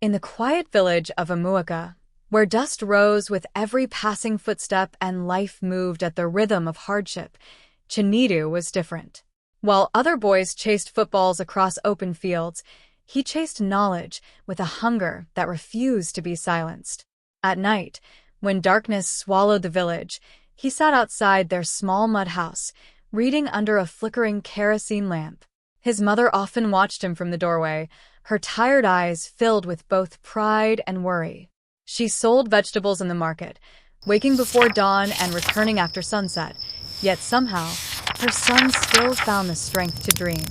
In the quiet village of Amuaka, where dust rose with every passing footstep and life moved at the rhythm of hardship, Chinedu was different. While other boys chased footballs across open fields, he chased knowledge with a hunger that refused to be silenced. At night, when darkness swallowed the village, he sat outside their small mud house, reading under a flickering kerosene lamp. His mother often watched him from the doorway, her tired eyes filled with both pride and worry. She sold vegetables in the market, waking before dawn and returning after sunset, yet somehow, her son still found the strength to dream.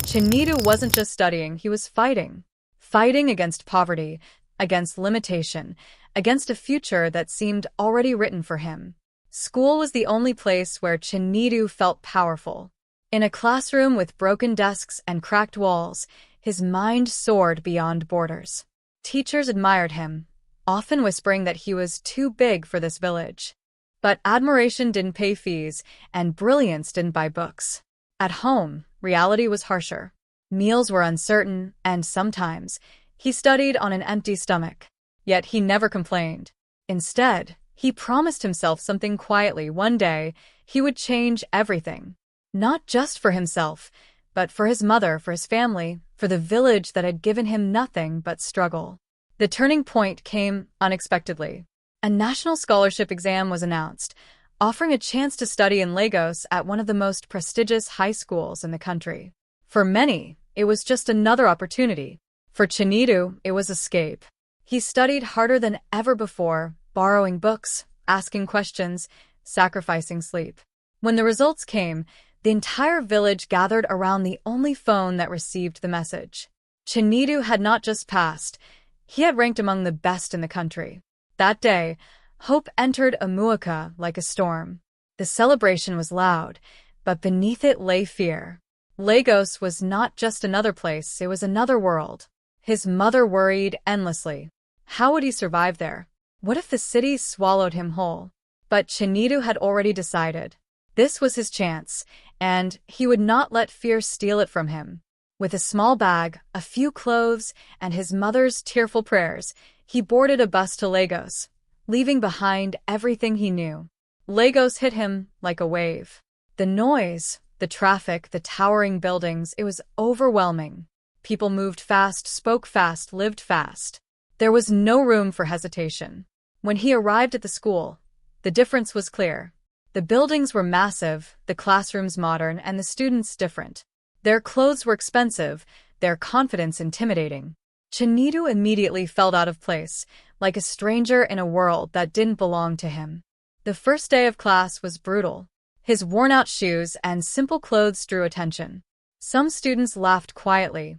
Chinedu wasn't just studying, he was fighting. Fighting against poverty, against limitation, against a future that seemed already written for him. School was the only place where Chinedu felt powerful. In a classroom with broken desks and cracked walls, his mind soared beyond borders. Teachers admired him, often whispering that he was too big for this village. But admiration didn't pay fees, and brilliance didn't buy books. At home, reality was harsher. Meals were uncertain, and sometimes, he studied on an empty stomach. Yet he never complained. Instead, he promised himself something quietly. One day, he would change everything. Not just for himself, but for his mother, for his family, for the village that had given him nothing but struggle. The turning point came unexpectedly. A national scholarship exam was announced, offering a chance to study in Lagos at one of the most prestigious high schools in the country. For many, it was just another opportunity. For Chinedu, it was escape. He studied harder than ever before, borrowing books, asking questions, sacrificing sleep. When the results came, the entire village gathered around the only phone that received the message. Chinedu had not just passed, he had ranked among the best in the country. That day, hope entered Amuaka like a storm. The celebration was loud, but beneath it lay fear. Lagos was not just another place, it was another world. His mother worried endlessly. How would he survive there? What if the city swallowed him whole? But Chinedu had already decided. This was his chance, and he would not let fear steal it from him. With a small bag, a few clothes, and his mother's tearful prayers, he boarded a bus to Lagos, leaving behind everything he knew. Lagos hit him like a wave. The noise, the traffic, the towering buildings, it was overwhelming. People moved fast, spoke fast, lived fast. There was no room for hesitation. When he arrived at the school, the difference was clear. The buildings were massive, the classrooms modern, and the students different. Their clothes were expensive, their confidence intimidating. Chinedu immediately felt out of place, like a stranger in a world that didn't belong to him. The first day of class was brutal. His worn-out shoes and simple clothes drew attention. Some students laughed quietly.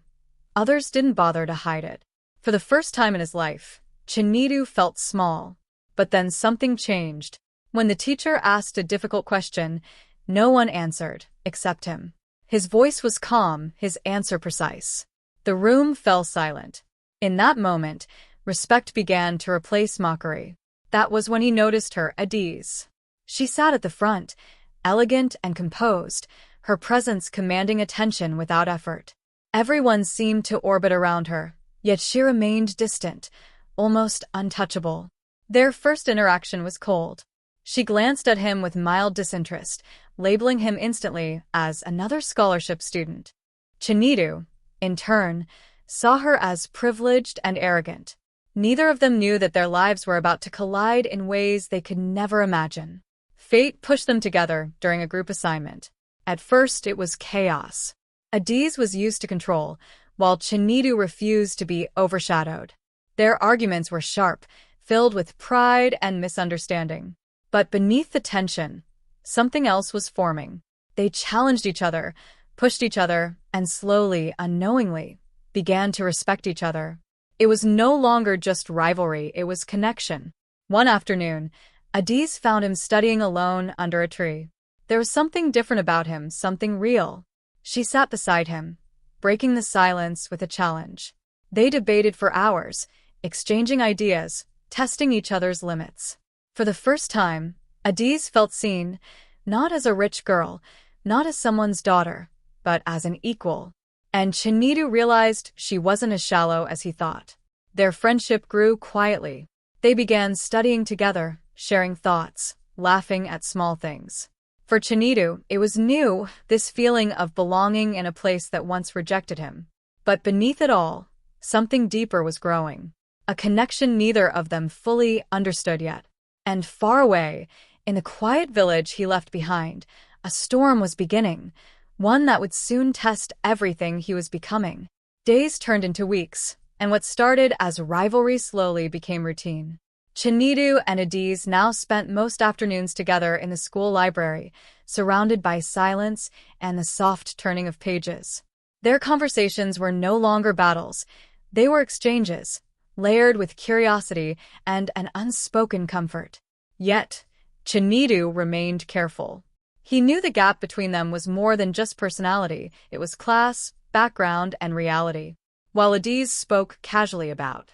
Others didn't bother to hide it. For the first time in his life, Chinedu felt small. But then something changed. When the teacher asked a difficult question, no one answered, except him. His voice was calm, his answer precise. The room fell silent. In that moment, respect began to replace mockery. That was when he noticed her, Adiz. She sat at the front, elegant and composed, her presence commanding attention without effort. Everyone seemed to orbit around her, yet she remained distant, almost untouchable. Their first interaction was cold. She glanced at him with mild disinterest, labeling him instantly as another scholarship student. Chinedu, in turn, saw her as privileged and arrogant. Neither of them knew that their lives were about to collide in ways they could never imagine. Fate pushed them together during a group assignment. At first, it was chaos. Adiz was used to control, while Chinedu refused to be overshadowed. Their arguments were sharp, filled with pride and misunderstanding. But beneath the tension, something else was forming. They challenged each other, pushed each other, and slowly, unknowingly, began to respect each other. It was no longer just rivalry, it was connection. One afternoon, Adiz found him studying alone under a tree. There was something different about him, something real. She sat beside him, breaking the silence with a challenge. They debated for hours, exchanging ideas, testing each other's limits. For the first time, Adiz felt seen, not as a rich girl, not as someone's daughter, but as an equal. And Chinedu realized she wasn't as shallow as he thought. Their friendship grew quietly. They began studying together, sharing thoughts, laughing at small things. For Chinedu, it was new, this feeling of belonging in a place that once rejected him. But beneath it all, something deeper was growing. A connection neither of them fully understood yet. And far away, in the quiet village he left behind, a storm was beginning, one that would soon test everything he was becoming. Days turned into weeks, and what started as rivalry slowly became routine. Chinedu and Adiz now spent most afternoons together in the school library, surrounded by silence and the soft turning of pages. Their conversations were no longer battles. They were exchanges, layered with curiosity and an unspoken comfort. Yet, Chinedu remained careful. He knew the gap between them was more than just personality, it was class, background, and reality. While Adiz spoke casually about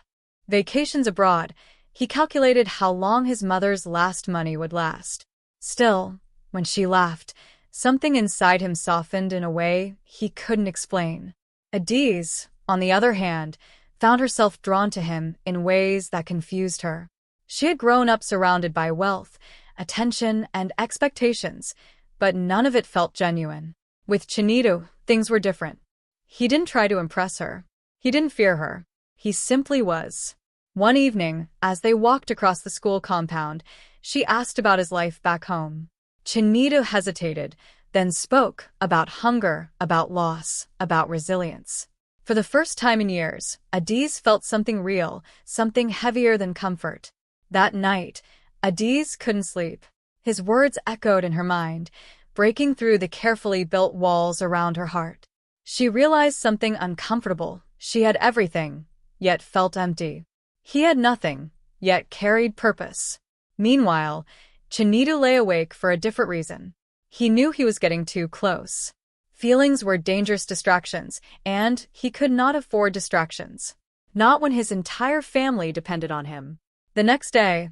vacations abroad, he calculated how long his mother's last money would last. Still, when she laughed, something inside him softened in a way he couldn't explain. Adiz, on the other hand, found herself drawn to him in ways that confused her. She had grown up surrounded by wealth, attention, and expectations, but none of it felt genuine. With Chinedu, things were different. He didn't try to impress her. He didn't fear her. He simply was. One evening, as they walked across the school compound, she asked about his life back home. Chinedu hesitated, then spoke about hunger, about loss, about resilience. For the first time in years, Adiz felt something real, something heavier than comfort. That night, Adiz couldn't sleep. His words echoed in her mind, breaking through the carefully built walls around her heart. She realized something uncomfortable. She had everything, yet felt empty. He had nothing, yet carried purpose. Meanwhile, Chinedu lay awake for a different reason. He knew he was getting too close. Feelings were dangerous distractions, and he could not afford distractions. Not when his entire family depended on him. The next day,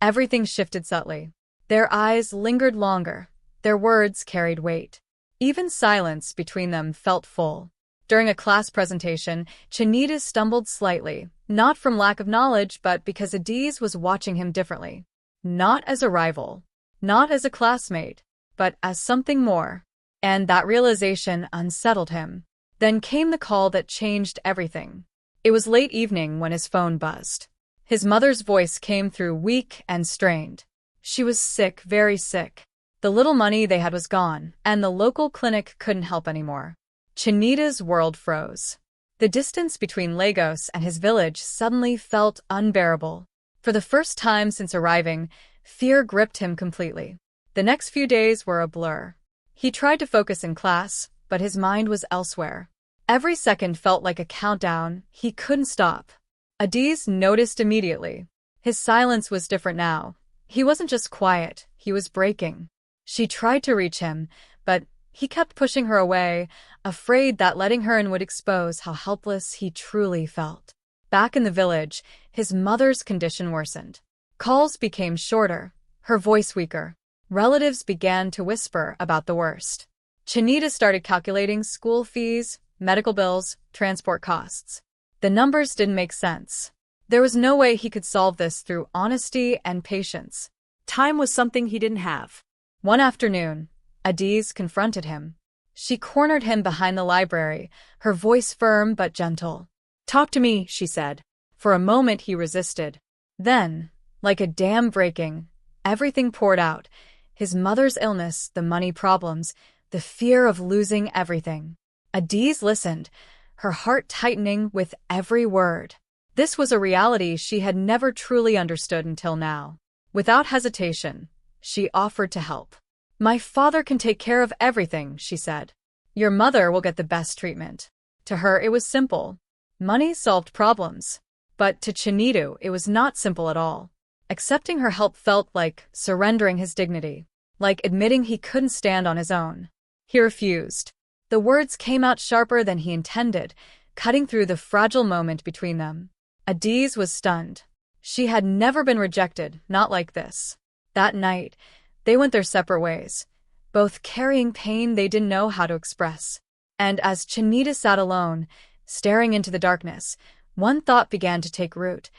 everything shifted subtly. Their eyes lingered longer. Their words carried weight. Even silence between them felt full. During a class presentation, Chinedu stumbled slightly, not from lack of knowledge but because Adiz was watching him differently. Not as a rival, not as a classmate, but as something more. And that realization unsettled him. Then came the call that changed everything. It was late evening when his phone buzzed. His mother's voice came through weak and strained. She was sick, very sick. The little money they had was gone, and the local clinic couldn't help anymore. Chinedu's world froze. The distance between Lagos and his village suddenly felt unbearable. For the first time since arriving, fear gripped him completely. The next few days were a blur. He tried to focus in class, but his mind was elsewhere. Every second felt like a countdown. He couldn't stop. Adiz noticed immediately. His silence was different now. He wasn't just quiet, he was breaking. She tried to reach him, but he kept pushing her away, afraid that letting her in would expose how helpless he truly felt. Back in the village, his mother's condition worsened. Calls became shorter, her voice weaker. Relatives began to whisper about the worst. Chinedu started calculating school fees, medical bills, transport costs. The numbers didn't make sense. There was no way he could solve this through honesty and patience. Time was something he didn't have. One afternoon, Adiz confronted him. She cornered him behind the library, her voice firm but gentle. "Talk to me," she said. For a moment he resisted. Then, like a dam breaking, everything poured out. His mother's illness, the money problems, the fear of losing everything. Adiz listened, her heart tightening with every word. This was a reality she had never truly understood until now. Without hesitation, she offered to help. "My father can take care of everything," she said. "Your mother will get the best treatment." To her it was simple. Money solved problems. But to Chinedu it was not simple at all. Accepting her help felt like surrendering his dignity, like admitting he couldn't stand on his own. He refused. The words came out sharper than he intended, cutting through the fragile moment between them. Adiz was stunned. She had never been rejected, not like this. That night, they went their separate ways, both carrying pain they didn't know how to express. And as Chinedu sat alone, staring into the darkness, One thought began to take root.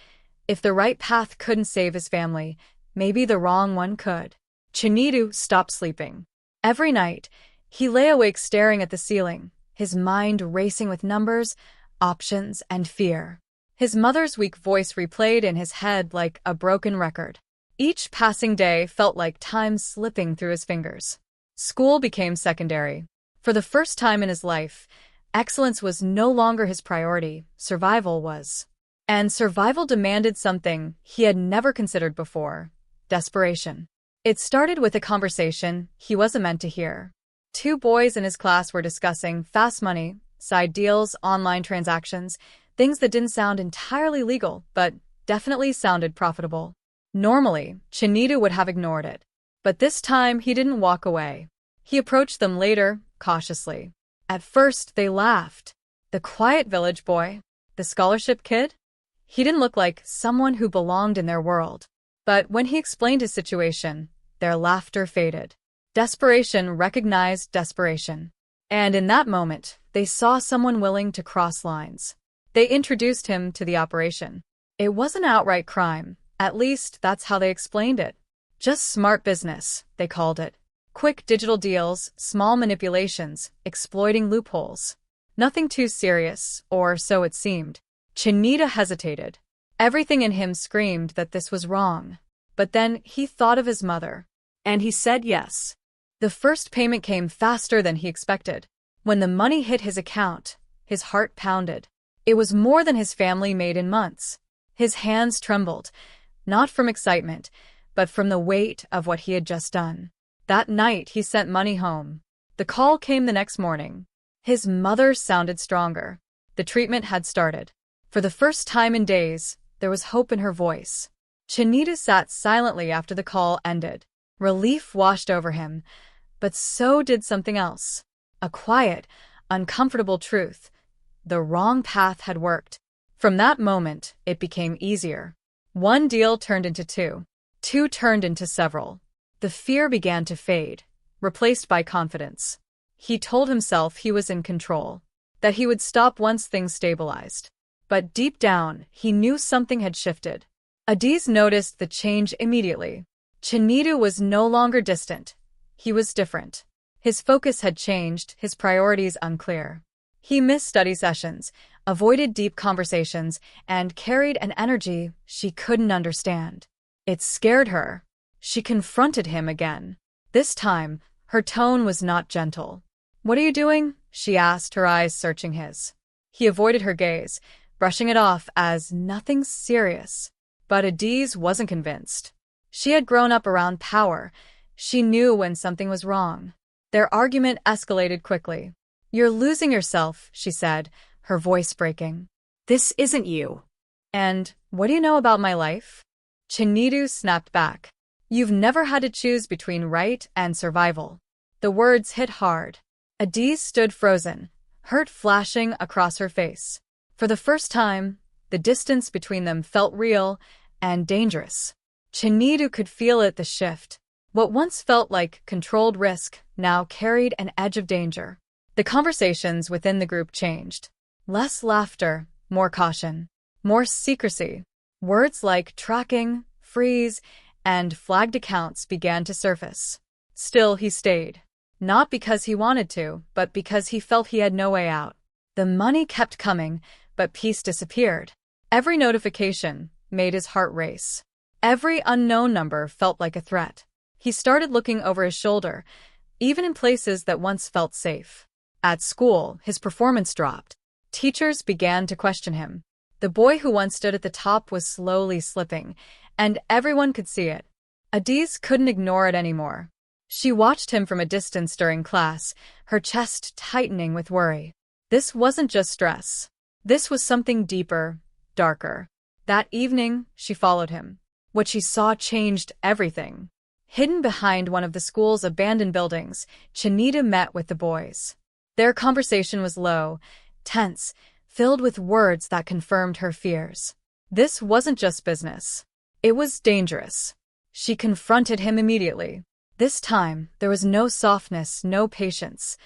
If the right path couldn't save his family, maybe the wrong one could. Chinidu stopped sleeping. Every night, he lay awake staring at the ceiling, his mind racing with numbers, options, and fear. His mother's weak voice replayed in his head like a broken record. Each passing day felt like time slipping through his fingers. School became secondary. For the first time in his life, excellence was no longer his priority, survival was. And survival demanded something he had never considered before: desperation. It started with a conversation he wasn't meant to hear. Two boys in his class were discussing fast money, side deals, online transactions, things that didn't sound entirely legal, but definitely sounded profitable. Normally, Chinidu would have ignored it. But this time, he didn't walk away. He approached them later, cautiously. At first, they laughed. The quiet village boy? The scholarship kid? He didn't look like someone who belonged in their world. But when he explained his situation, their laughter faded. Desperation recognized desperation. And in that moment, they saw someone willing to cross lines. They introduced him to the operation. It wasn't outright crime. At least, that's how they explained it. Just smart business, they called it. Quick digital deals, small manipulations, exploiting loopholes. Nothing too serious, or so it seemed. Chinidu hesitated. Everything in him screamed that this was wrong. But then he thought of his mother. And he said yes. The first payment came faster than he expected. When the money hit his account, his heart pounded. It was more than his family made in months. His hands trembled. Not from excitement, but from the weight of what he had just done. That night, he sent money home. The call came the next morning. His mother sounded stronger. The treatment had started. For the first time in days, there was hope in her voice. Chinidu sat silently after the call ended. Relief washed over him, but so did something else. A quiet, uncomfortable truth. The wrong path had worked. From that moment, it became easier. One deal turned into two. Two turned into several. The fear began to fade, replaced by confidence. He told himself he was in control, that he would stop once things stabilized. But deep down, he knew something had shifted. Adiz noticed the change immediately. Chinidu was no longer distant. He was different. His focus had changed, his priorities unclear. He missed study sessions, avoided deep conversations, and carried an energy she couldn't understand. It scared her. She confronted him again. This time, her tone was not gentle. "What are you doing?" she asked, her eyes searching his. He avoided her gaze, brushing it off as nothing serious. But Adiz wasn't convinced. She had grown up around power. She knew when something was wrong. Their argument escalated quickly. "You're losing yourself," she said, her voice breaking. "This isn't you." "And what do you know about my life?" Chinidu snapped back. "You've never had to choose between right and survival." The words hit hard. Adiz stood frozen, hurt flashing across her face. For the first time, the distance between them felt real and dangerous. Chinidu could feel it, the shift. What once felt like controlled risk now carried an edge of danger. The conversations within the group changed. Less laughter, more caution, more secrecy. Words like tracking, freeze, and flagged accounts began to surface. Still, he stayed. Not because he wanted to, but because he felt he had no way out. The money kept coming, but peace disappeared. Every notification made his heart race. Every unknown number felt like a threat. He started looking over his shoulder, even in places that once felt safe. At school, his performance dropped. Teachers began to question him. The boy who once stood at the top was slowly slipping, and everyone could see it. Adiz couldn't ignore it anymore. She watched him from a distance during class, her chest tightening with worry. This wasn't just stress. This was something deeper, darker. That evening, she followed him. What she saw changed everything. Hidden behind one of the school's abandoned buildings, Chinidu met with the boys. Their conversation was low, tense, filled with words that confirmed her fears. This wasn't just business. It was dangerous. She confronted him immediately. This time, there was no softness, no patience,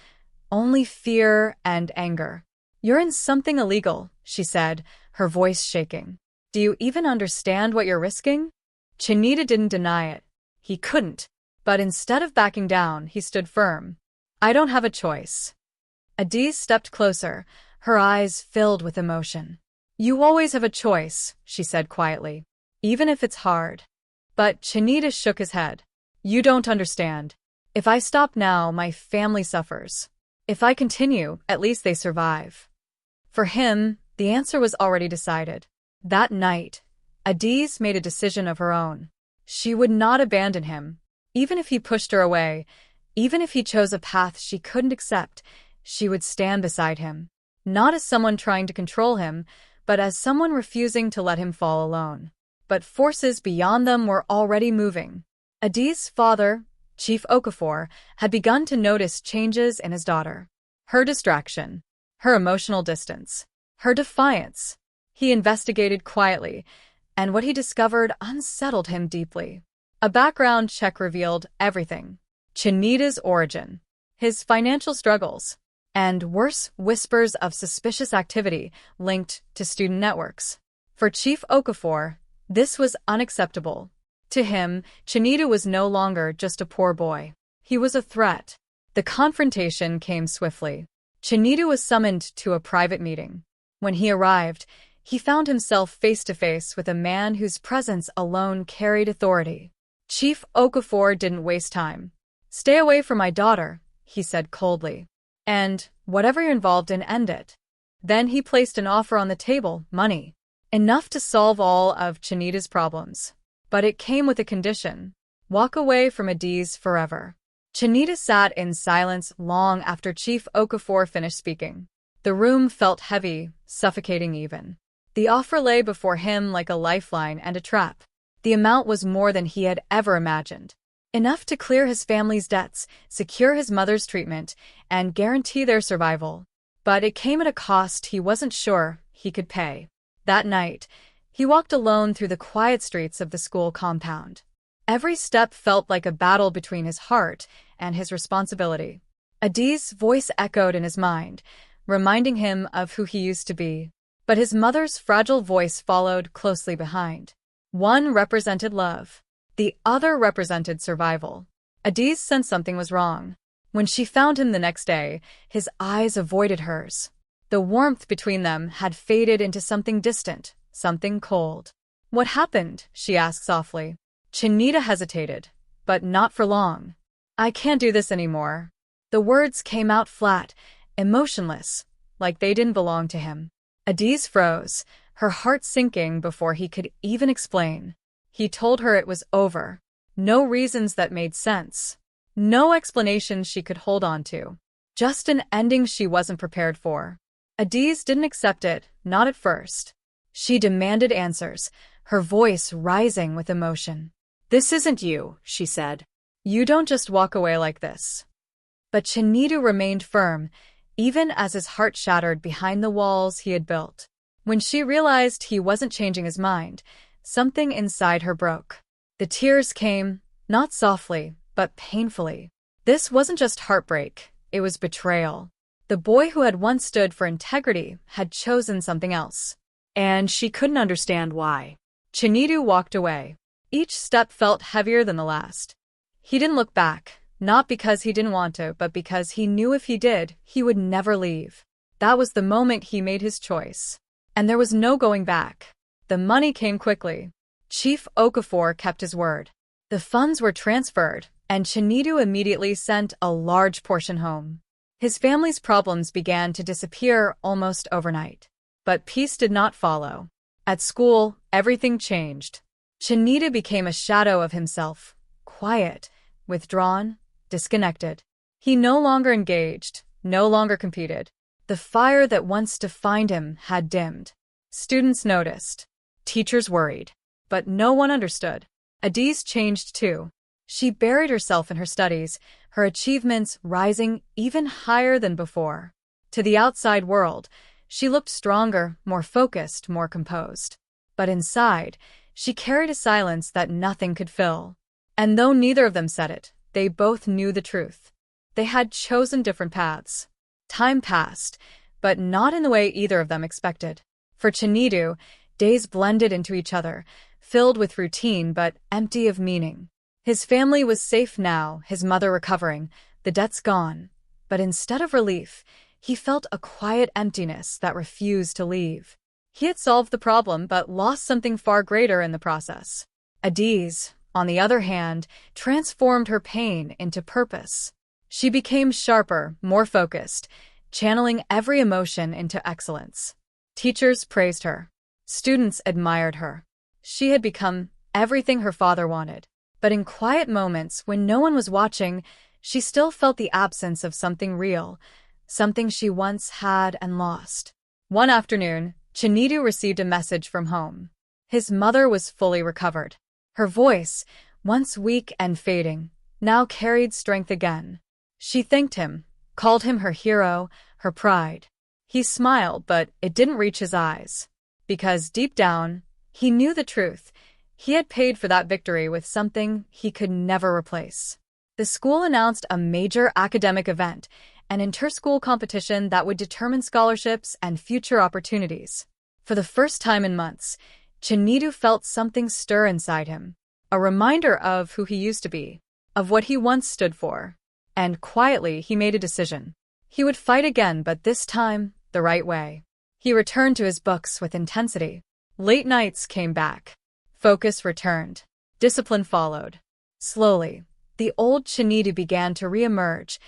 only fear and anger. "You're in something illegal," she said, her voice shaking. "Do you even understand what you're risking?" Chinita didn't deny it. He couldn't. But instead of backing down, he stood firm. "I don't have a choice." Adiz stepped closer, her eyes filled with emotion. "You always have a choice," she said quietly, "even if it's hard." But Chinita shook his head. "You don't understand. If I stop now, my family suffers. If I continue, at least they survive." For him, the answer was already decided. That night, Adiz made a decision of her own. She would not abandon him. Even if he pushed her away, even if he chose a path she couldn't accept, she would stand beside him. Not as someone trying to control him, but as someone refusing to let him fall alone. But forces beyond them were already moving. Adiz's father, Chief Okafor, had begun to notice changes in his daughter. Her distraction, her emotional distance, her defiance. He investigated quietly, and what he discovered unsettled him deeply. A background check revealed everything. Chinita's origin, his financial struggles, and worse, whispers of suspicious activity linked to student networks. For Chief Okafor, this was unacceptable. To him, Chinita was no longer just a poor boy. He was a threat. The confrontation came swiftly. Chinita was summoned to a private meeting. When he arrived, he found himself face to face with a man whose presence alone carried authority. Chief Okafor didn't waste time. "Stay away from my daughter," he said coldly. "And, whatever you're involved in, end it." Then he placed an offer on the table, money. Enough to solve all of Chinita's problems. But it came with a condition. Walk away from Adiz forever. Chinita sat in silence long after Chief Okafor finished speaking. The room felt heavy, suffocating even. The offer lay before him like a lifeline and a trap. The amount was more than he had ever imagined. Enough to clear his family's debts, secure his mother's treatment, and guarantee their survival. But it came at a cost he wasn't sure he could pay. That night, he walked alone through the quiet streets of the school compound. Every step felt like a battle between his heart and his responsibility. Adiz's voice echoed in his mind, reminding him of who he used to be. But his mother's fragile voice followed closely behind. One represented love. The other represented survival. Adiz sensed something was wrong. When she found him the next day, his eyes avoided hers. The warmth between them had faded into something distant, something cold. "What happened?" she asked softly. Chinita hesitated, but not for long. "I can't do this anymore." The words came out flat, emotionless, like they didn't belong to him. Adiz froze, her heart sinking before he could even explain. He told her it was over. No reasons that made sense. No explanations she could hold on to. Just an ending she wasn't prepared for. Adiz didn't accept it, not at first. She demanded answers, her voice rising with emotion. "This isn't you," she said. "You don't just walk away like this." But Chinita remained firm, even as his heart shattered behind the walls he had built. When she realized he wasn't changing his mind, something inside her broke. The tears came, not softly, but painfully. This wasn't just heartbreak, it was betrayal. The boy who had once stood for integrity had chosen something else. And she couldn't understand why. Chinita walked away. Each step felt heavier than the last. He didn't look back, not because he didn't want to, but because he knew if he did, he would never leave. That was the moment he made his choice. And there was no going back. The money came quickly. Chief Okafor kept his word. The funds were transferred, and Chinita immediately sent a large portion home. His family's problems began to disappear almost overnight. But peace did not follow. At school, everything changed. Chinita became a shadow of himself, quiet, withdrawn, disconnected. He no longer engaged, no longer competed. The fire that once defined him had dimmed. Students noticed. Teachers worried. But no one understood. Adiz changed too. She buried herself in her studies, her achievements rising even higher than before. To the outside world, she looked stronger, more focused, more composed. But inside, she carried a silence that nothing could fill. And though neither of them said it, they both knew the truth. They had chosen different paths. Time passed, but not in the way either of them expected. For Chinedu, days blended into each other, filled with routine but empty of meaning. His family was safe now, his mother recovering, the debts gone. But instead of relief, he felt a quiet emptiness that refused to leave. He had solved the problem but lost something far greater in the process. Adiz, on the other hand, transformed her pain into purpose. She became sharper, more focused, channeling every emotion into excellence. Teachers praised her. Students admired her. She had become everything her father wanted. But in quiet moments, when no one was watching, she still felt the absence of something real, something she once had and lost. One afternoon, Chinedu received a message from home. His mother was fully recovered. Her voice, once weak and fading, now carried strength again. She thanked him, called him her hero, her pride. He smiled, but it didn't reach his eyes. Because deep down, he knew the truth. He had paid for that victory with something he could never replace. The school announced a major academic event, an inter-school competition that would determine scholarships and future opportunities. For the first time in months, Chinedu felt something stir inside him, a reminder of who he used to be, of what he once stood for. And quietly, he made a decision. He would fight again, but this time, the right way. He returned to his books with intensity. Late nights came back. Focus returned. Discipline followed. Slowly, the old Chinedu began to re-emerge,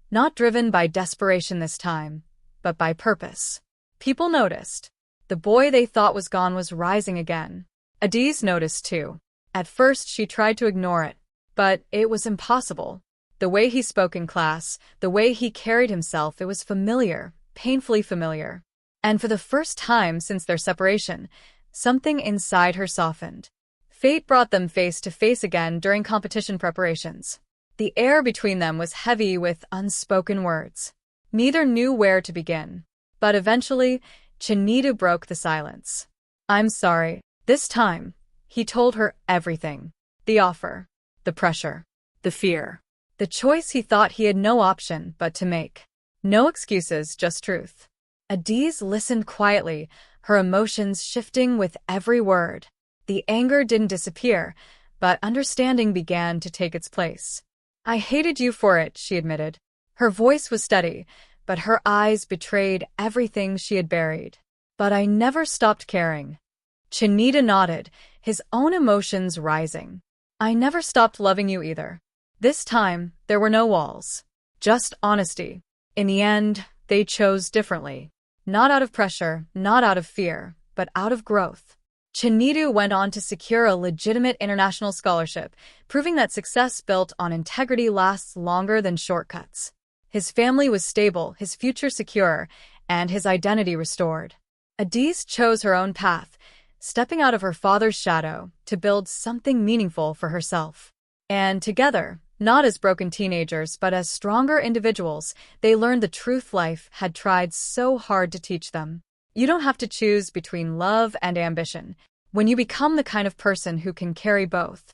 not driven by desperation this time, but by purpose. People noticed. The boy they thought was gone was rising again. Adiz noticed too. At first she tried to ignore it, but it was impossible. The way he spoke in class, the way he carried himself, it was familiar, painfully familiar. And for the first time since their separation, something inside her softened. Fate brought them face to face again during competition preparations. The air between them was heavy with unspoken words. Neither knew where to begin. But eventually, Chinedu broke the silence. "I'm sorry. This time," he told her everything. The offer, the pressure, the fear. The choice he thought he had no option but to make. No excuses, just truth. Adiz listened quietly, her emotions shifting with every word. The anger didn't disappear, but understanding began to take its place. "I hated you for it," she admitted. Her voice was steady, but her eyes betrayed everything she had buried. "But I never stopped caring." Chinedu nodded, his own emotions rising. "I never stopped loving you either." This time, there were no walls. Just honesty. In the end, they chose differently. Not out of pressure, not out of fear, but out of growth. Chinedu went on to secure a legitimate international scholarship, proving that success built on integrity lasts longer than shortcuts. His family was stable, his future secure, and his identity restored. Adiz chose her own path, stepping out of her father's shadow to build something meaningful for herself. And together, not as broken teenagers but as stronger individuals, they learned the truth life had tried so hard to teach them. You don't have to choose between love and ambition when you become the kind of person who can carry both.